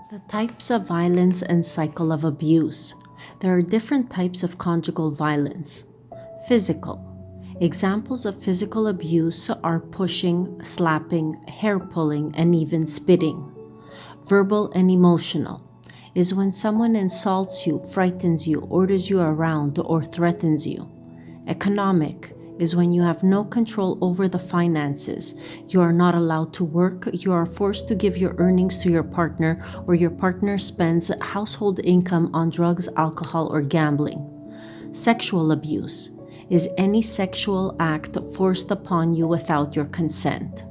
The types of violence and cycle of abuse. There are different types of conjugal violence. Physical. Examples of physical abuse are pushing, slapping, hair pulling, and even spitting. Verbal and emotional is when someone insults you, frightens you, orders you around, or threatens you. Economic is when you have no control over the finances. You are not allowed to work. You are forced to give your earnings to your partner, or your partner spends household income on drugs, alcohol, or gambling. Sexual abuse is any sexual act forced upon you without your consent.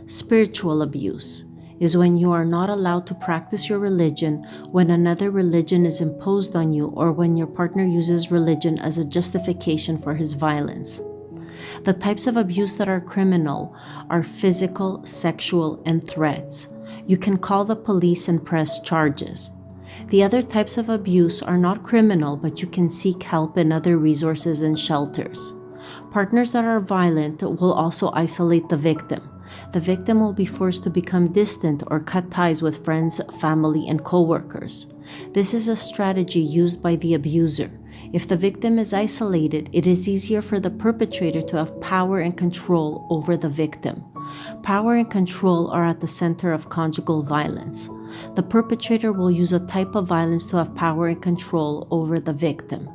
Spiritual abuse is when you are not allowed to practice your religion, when another religion is imposed on you, or when your partner uses religion as a justification for his violence. The types of abuse that are criminal are physical, sexual, and threats. You can call the police and press charges. The other types of abuse are not criminal, but you can seek help in other resources and shelters. Partners that are violent will also isolate the victim. The victim will be forced to become distant or cut ties with friends, family, and co-workers. This is a strategy used by the abuser. If the victim is isolated, it is easier for the perpetrator to have power and control over the victim. Power and control are at the center of conjugal violence. The perpetrator will use a type of violence to have power and control over the victim.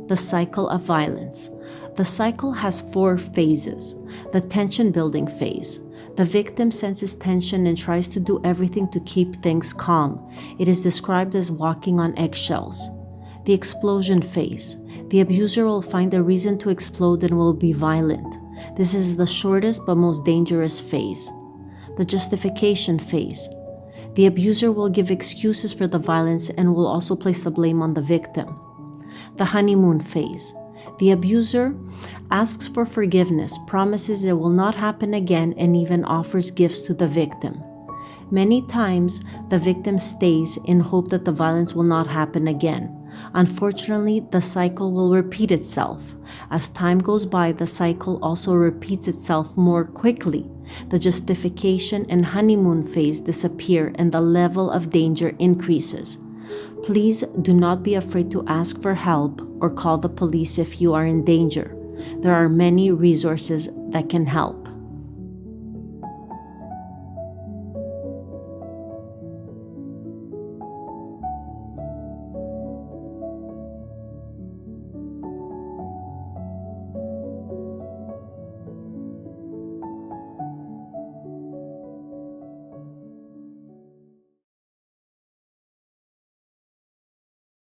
The cycle of violence. The cycle has 4 phases. The tension-building phase. The victim senses tension and tries to do everything to keep things calm. It is described as walking on eggshells. The explosion phase. The abuser will find a reason to explode and will be violent. This is the shortest but most dangerous phase. The justification phase. The abuser will give excuses for the violence and will also place the blame on the victim. The honeymoon phase. The abuser asks for forgiveness, promises it will not happen again, and even offers gifts to the victim. Many times, the victim stays in hope that the violence will not happen again. Unfortunately, the cycle will repeat itself. As time goes by, the cycle also repeats itself more quickly. The justification and honeymoon phase disappear and the level of danger increases. Please do not be afraid to ask for help or call the police if you are in danger. There are many resources that can help.